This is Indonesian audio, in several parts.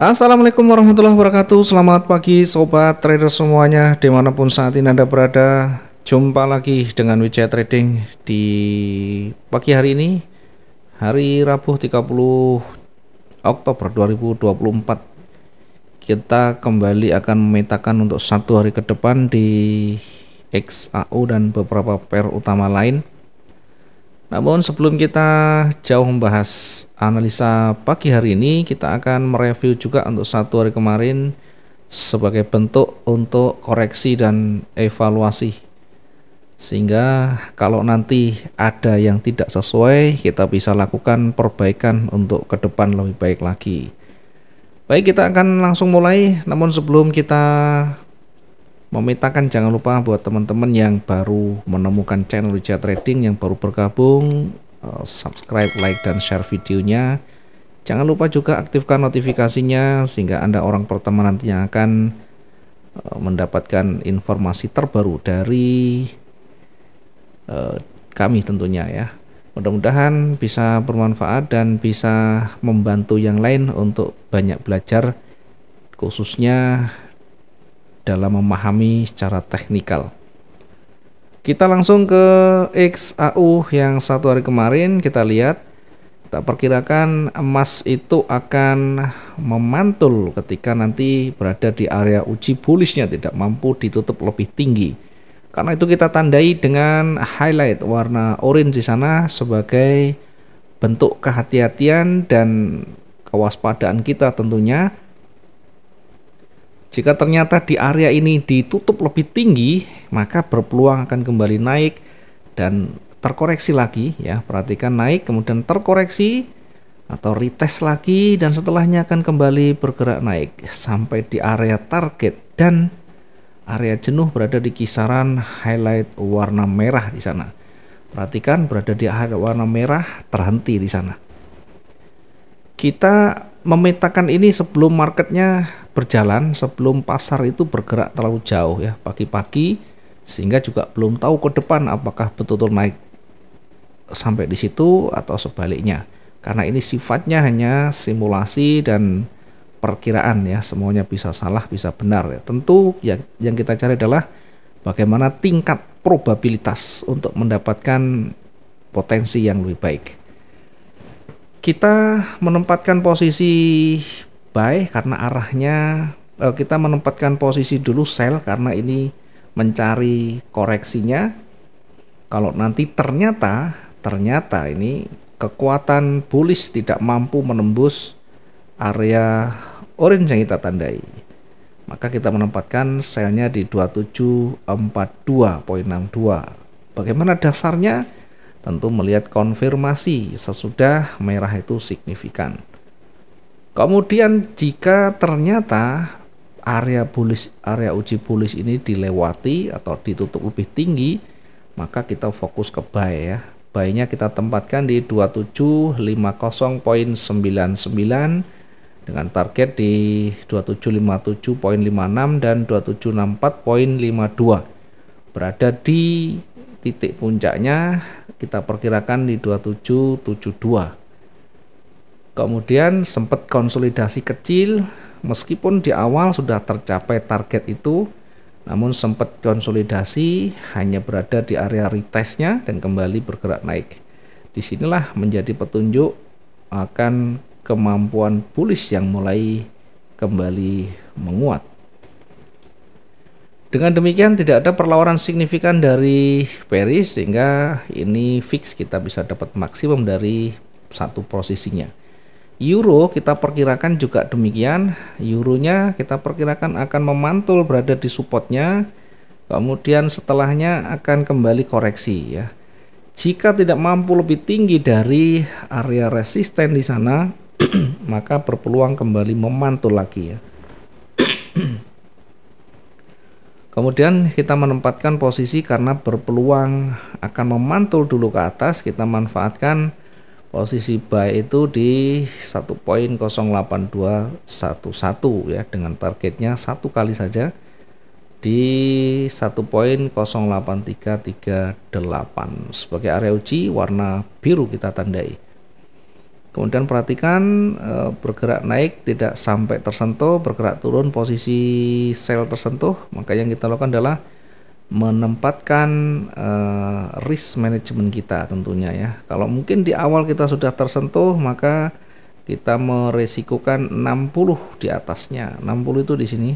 Assalamualaikum warahmatullahi wabarakatuh. Selamat pagi sobat trader semuanya, dimanapun saat ini Anda berada. Jumpa lagi dengan Wijaya Trading di pagi hari ini, hari Rabu 30 Oktober 2024. Kita kembali akan memetakan untuk satu hari ke depan di XAU dan beberapa pair utama lain. Namun sebelum kita jauh membahas analisa pagi hari ini, kita akan mereview juga untuk satu hari kemarin sebagai bentuk untuk koreksi dan evaluasi. Sehingga kalau nanti ada yang tidak sesuai, kita bisa lakukan perbaikan untuk ke depan lebih baik lagi. Baik, kita akan langsung mulai. Namun sebelum kita memetakan, jangan lupa buat teman-teman yang baru menemukan channel Wijaya Trading, yang baru bergabung, subscribe, like, dan share videonya. Jangan lupa juga aktifkan notifikasinya sehingga Anda orang pertama nanti yang akan mendapatkan informasi terbaru dari kami tentunya ya. Mudah-mudahan bisa bermanfaat dan bisa membantu yang lain untuk banyak belajar, khususnya dalam memahami secara teknikal. Kita langsung ke XAU yang satu hari kemarin. Kita lihat, kita perkirakan emas itu akan memantul ketika nanti berada di area uji bullishnya, tidak mampu ditutup lebih tinggi. Karena itu kita tandai dengan highlight warna orange di sana sebagai bentuk kehati-hatian dan kewaspadaan kita tentunya. Jika ternyata di area ini ditutup lebih tinggi, maka berpeluang akan kembali naik dan terkoreksi lagi ya. Perhatikan, naik kemudian terkoreksi atau retest lagi dan setelahnya akan kembali bergerak naik sampai di area target dan area jenuh berada di kisaran highlight warna merah di sana. Perhatikan, berada di area warna merah, terhenti di sana. Kita memetakan ini sebelum marketnya berjalan, sebelum pasar itu bergerak terlalu jauh ya pagi-pagi, sehingga juga belum tahu ke depan apakah betul-betul naik sampai di situ atau sebaliknya. Karena ini sifatnya hanya simulasi dan perkiraan ya, semuanya bisa salah bisa benar ya. Tentu yang kita cari adalah bagaimana tingkat probabilitas untuk mendapatkan potensi yang lebih baik. Kita menempatkan posisi buy karena arahnya, kita menempatkan posisi dulu sell karena ini mencari koreksinya. Kalau nanti ternyata ini kekuatan bullish tidak mampu menembus area orange yang kita tandai, maka kita menempatkan sellnya di 2742.62. Bagaimana dasarnya? Tentu melihat konfirmasi sesudah merah itu signifikan. Kemudian jika ternyata area bullish, area uji bullish ini dilewati atau ditutup lebih tinggi, maka kita fokus ke buy ya. Buy-nya kita tempatkan di 2750.99 dengan target di 2757.56 dan 2764.52. Berada di titik puncaknya kita perkirakan di 2772. Kemudian sempat konsolidasi kecil, meskipun di awal sudah tercapai target itu, namun sempat konsolidasi hanya berada di area retestnya dan kembali bergerak naik. Disinilah menjadi petunjuk akan kemampuan bullish yang mulai kembali menguat. Dengan demikian tidak ada perlawanan signifikan dari bearish, sehingga ini fix kita bisa dapat maksimum dari satu posisinya. Euro kita perkirakan juga demikian. Euronya kita perkirakan akan memantul berada di supportnya, kemudian setelahnya akan kembali koreksi ya. Jika tidak mampu lebih tinggi dari area resisten di sana, maka berpeluang kembali memantul lagi ya. Kemudian kita menempatkan posisi karena berpeluang akan memantul dulu ke atas, kita manfaatkan posisi buy itu di 1.08211 ya, dengan targetnya satu kali saja di 1.08338 sebagai area uji. Warna biru kita tandai. Kemudian perhatikan bergerak naik tidak sampai tersentuh, bergerak turun posisi sell tersentuh, maka yang kita lakukan adalah menempatkan risk management kita tentunya ya. Kalau mungkin di awal kita sudah tersentuh, maka kita meresikokan 60 di atasnya. 60 itu di sini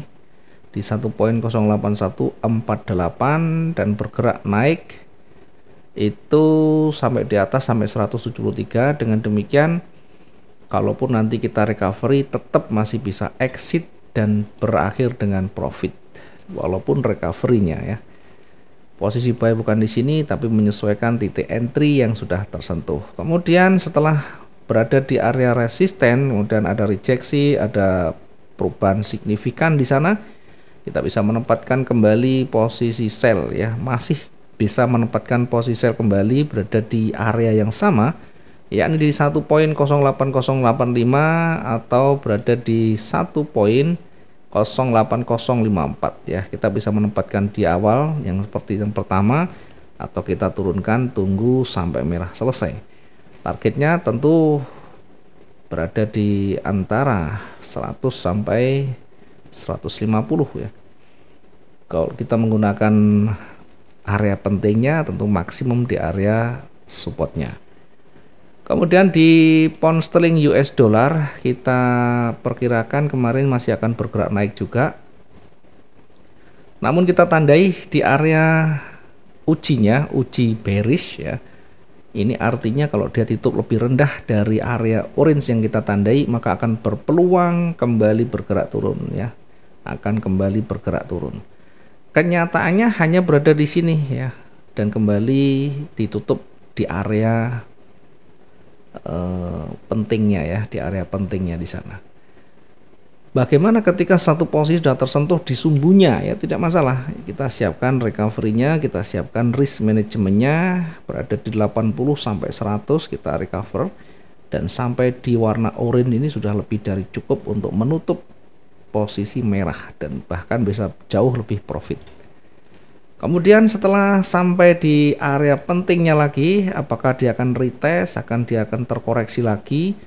di 1.08148 dan bergerak naik itu sampai di atas sampai 173. Dengan demikian kalaupun nanti kita recovery tetap masih bisa exit dan berakhir dengan profit walaupun recovery-nya ya. Posisi buy bukan di sini tapi menyesuaikan titik entry yang sudah tersentuh. Kemudian setelah berada di area resisten, kemudian ada rejeksi, ada perubahan signifikan di sana, kita bisa menempatkan kembali posisi sell ya. Masih bisa menempatkan posisi sell kembali berada di area yang sama, yakni di 1.08085 atau berada di 1.08054 ya. Kita bisa menempatkan di awal yang seperti yang pertama atau kita turunkan tunggu sampai merah selesai. Targetnya tentu berada di antara 100 sampai 150 ya. Kalau kita menggunakan area pentingnya tentu maksimum di area supportnya. Kemudian di pound sterling US dollar kita perkirakan kemarin masih akan bergerak naik juga. Namun kita tandai di area ujinya, uji bearish ya. Ini artinya kalau dia tutup lebih rendah dari area orange yang kita tandai, maka akan berpeluang kembali bergerak turun ya. Akan kembali bergerak turun. Kenyataannya hanya berada di sini ya dan kembali ditutup di area pentingnya ya, di area pentingnya di sana. Bagaimana ketika satu posisi sudah tersentuh di sumbunya ya, tidak masalah. Kita siapkan recovery-nya, kita siapkan risk manajemennya berada di 80 sampai 100 kita recover dan sampai di warna oranye ini sudah lebih dari cukup untuk menutup posisi merah dan bahkan bisa jauh lebih profit. Kemudian setelah sampai di area pentingnya lagi, apakah dia akan retest, dia akan terkoreksi lagi.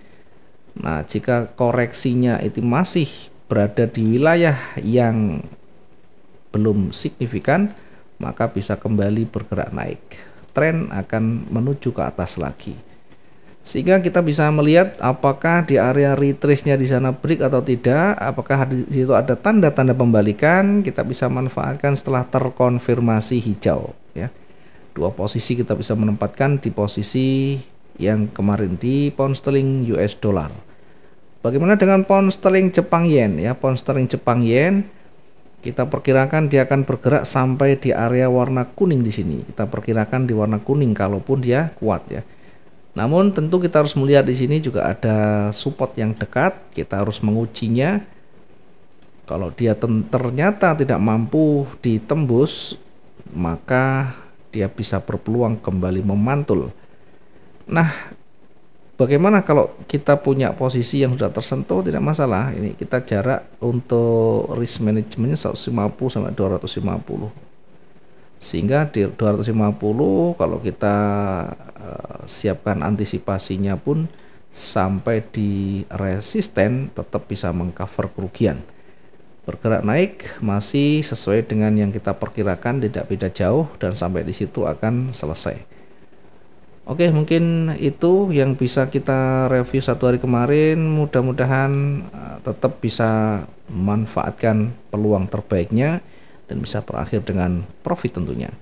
Nah, jika koreksinya itu masih berada di wilayah yang belum signifikan, maka bisa kembali bergerak naik. Tren akan menuju ke atas lagi. Sehingga kita bisa melihat apakah di area retrace-nya di sana break atau tidak, apakah di situ ada tanda-tanda pembalikan, kita bisa manfaatkan setelah terkonfirmasi hijau ya. Dua posisi kita bisa menempatkan di posisi yang kemarin di pound sterling US dollar. Bagaimana dengan pound sterling Jepang yen ya? Pound sterling Jepang yen kita perkirakan dia akan bergerak sampai di area warna kuning di sini. Kita perkirakan di warna kuning kalaupun dia kuat ya. Namun tentu kita harus melihat di sini juga ada support yang dekat, kita harus mengujinya. Kalau dia ternyata tidak mampu ditembus, maka dia bisa berpeluang kembali memantul. Nah, bagaimana kalau kita punya posisi yang sudah tersentuh? Tidak masalah. Ini kita jarak untuk risk manajemennya 150 sampai 250. Sehingga di 250 kalau kita siapkan antisipasinya pun sampai di resisten tetap bisa mengcover kerugian. Bergerak naik masih sesuai dengan yang kita perkirakan, tidak beda jauh dan sampai di situ akan selesai. Oke, mungkin itu yang bisa kita review satu hari kemarin. Mudah-mudahan tetap bisa memanfaatkan peluang terbaiknya dan bisa berakhir dengan profit tentunya.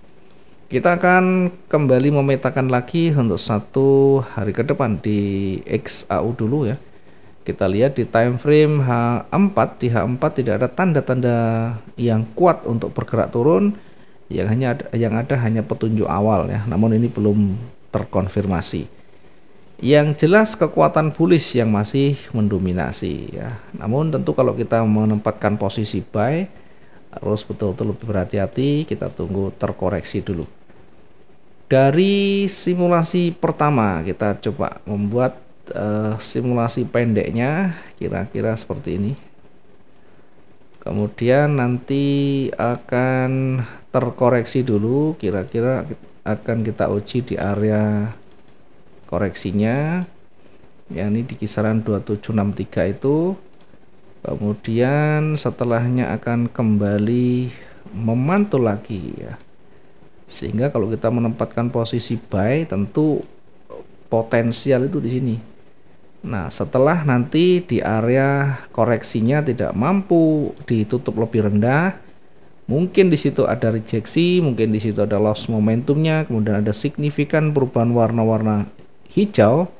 Kita akan kembali memetakan lagi untuk satu hari ke depan di XAU dulu ya. Kita lihat di time frame H4, di H4 tidak ada tanda-tanda yang kuat untuk bergerak turun. Yang ada hanya petunjuk awal ya. Namun ini belum terkonfirmasi. Yang jelas kekuatan bullish yang masih mendominasi ya. Namun tentu kalau kita menempatkan posisi buy harus betul-betul lebih berhati-hati, kita tunggu terkoreksi dulu. Dari simulasi pertama kita coba membuat simulasi pendeknya kira-kira seperti ini. Kemudian nanti akan terkoreksi dulu, kira-kira akan kita uji di area koreksinya, yakni di kisaran 2763 itu. Kemudian setelahnya akan kembali memantul lagi ya, sehingga kalau kita menempatkan posisi buy tentu potensial itu di sini. Nah, setelah nanti di area koreksinya tidak mampu ditutup lebih rendah, mungkin di situ ada rejeksi, mungkin di situ ada loss momentumnya, kemudian ada signifikan perubahan warna-warna hijau,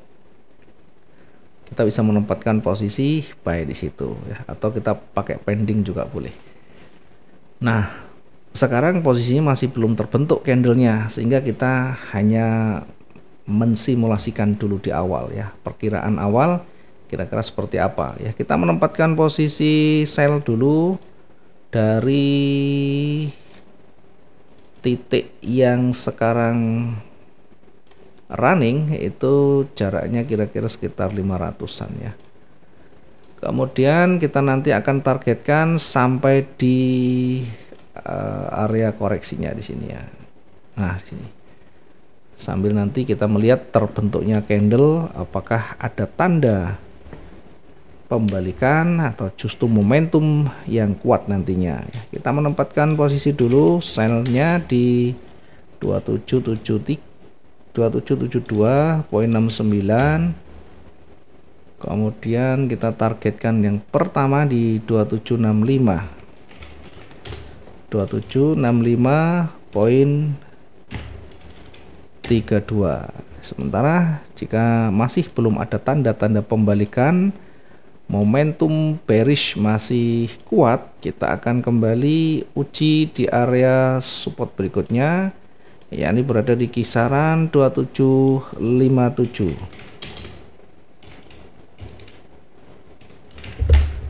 kita bisa menempatkan posisi buy di situ ya, atau kita pakai pending juga boleh. Nah, sekarang posisinya masih belum terbentuk candlenya, sehingga kita hanya mensimulasikan dulu di awal ya, perkiraan awal kira-kira seperti apa ya. Kita menempatkan posisi sell dulu dari titik yang sekarang running, itu jaraknya kira-kira sekitar 500-an ya. Kemudian kita nanti akan targetkan sampai di area koreksinya di sini ya. Nah, di sini. Sambil nanti kita melihat terbentuknya candle, apakah ada tanda pembalikan atau justru momentum yang kuat nantinya. Kita menempatkan posisi dulu sell-nya di 2772.69. Kemudian kita targetkan yang pertama di 2765.32. Sementara jika masih belum ada tanda-tanda pembalikan, momentum bearish masih kuat, kita akan kembali uji di area support berikutnya, yakni berada di kisaran 2757.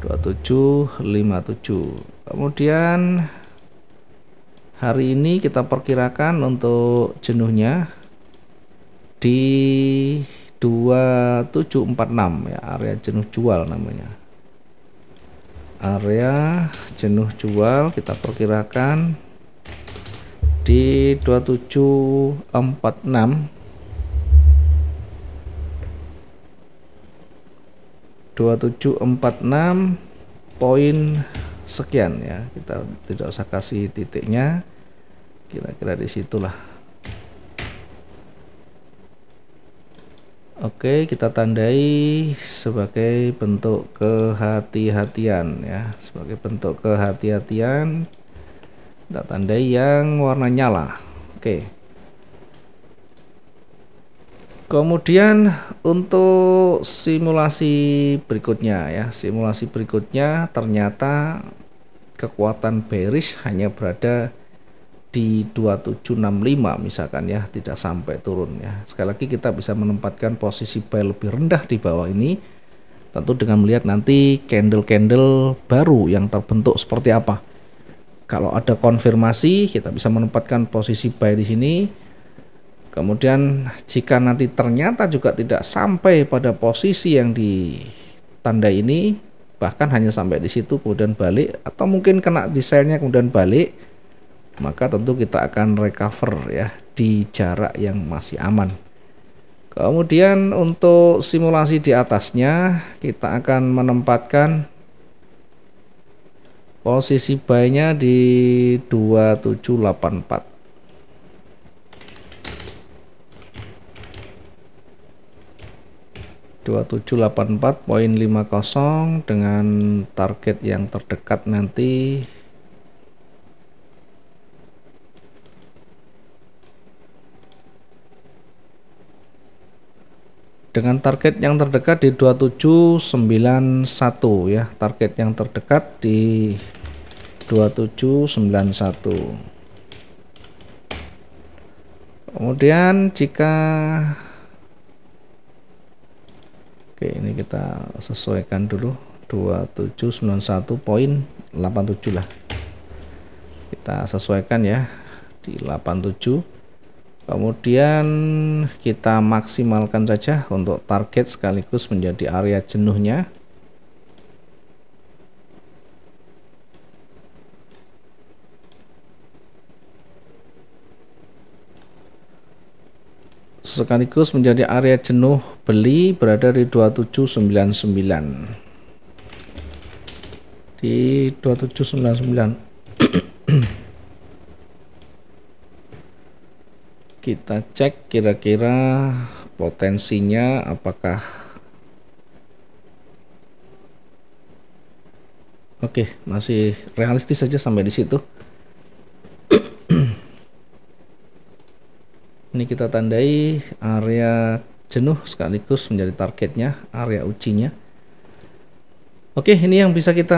2757. Kemudian hari ini kita perkirakan untuk jenuhnya di 2746 ya, area jenuh jual namanya. Area jenuh jual kita perkirakan di 2746 poin sekian ya. Kita tidak usah kasih titiknya, kira-kira disitulah. Oke, kita tandai sebagai bentuk kehati-hatian ya, sebagai bentuk kehati-hatian kita tandai yang warna nyala. Oke. Kemudian untuk simulasi berikutnya ya, simulasi berikutnya ternyata kekuatan bearish hanya berada di 2765 misalkan ya, tidak sampai turun ya. Sekali lagi kita bisa menempatkan posisi buy lebih rendah di bawah ini, tentu dengan melihat nanti candle-candle baru yang terbentuk seperti apa. Kalau ada konfirmasi, kita bisa menempatkan posisi buy di sini. Kemudian jika nanti ternyata juga tidak sampai pada posisi yang ditandai ini, bahkan hanya sampai di situ kemudian balik, atau mungkin kena desainnya kemudian balik, maka tentu kita akan recover ya di jarak yang masih aman. Kemudian untuk simulasi di atasnya kita akan menempatkan posisi buy-nya di 2784. 2784.50 dengan target yang terdekat nanti dengan target yang terdekat di 2791 ya, target yang terdekat di 2791. Kemudian jika ini kita sesuaikan dulu 2791.87 lah, kita sesuaikan ya di 87. Kemudian kita maksimalkan saja untuk target sekaligus menjadi area jenuhnya. sekaligus menjadi area jenuh beli berada di 2799, di 2799. Kita cek kira-kira potensinya apakah oke, masih realistis saja sampai di situ. Ini kita tandai area jenuh sekaligus menjadi targetnya, area ujinya. Oke, ini yang bisa kita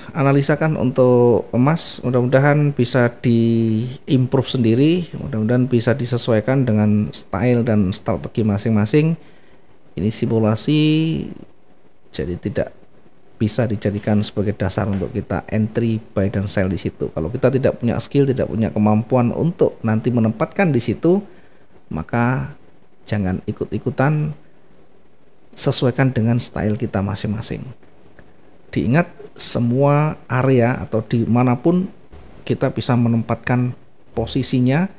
analisakan untuk emas. Mudah-mudahan bisa diimprove sendiri, mudah-mudahan bisa disesuaikan dengan style dan strategi masing-masing. Ini simulasi, jadi tidak bisa dijadikan sebagai dasar untuk kita entry, buy dan sell di situ. Kalau kita tidak punya skill, tidak punya kemampuan untuk nanti menempatkan di situ, maka jangan ikut-ikutan, sesuaikan dengan style kita masing-masing. Diingat, semua area atau dimanapun kita bisa menempatkan posisinya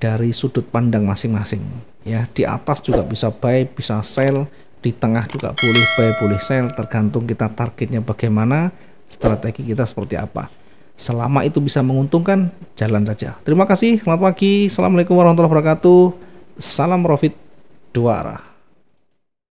dari sudut pandang masing-masing. Ya, di atas juga bisa buy, bisa sell, di tengah juga boleh buy, boleh sell, tergantung kita targetnya bagaimana, strategi kita seperti apa. Selama itu bisa menguntungkan, jalan saja. Terima kasih, selamat pagi, assalamualaikum warahmatullahi wabarakatuh, salam profit dua arah.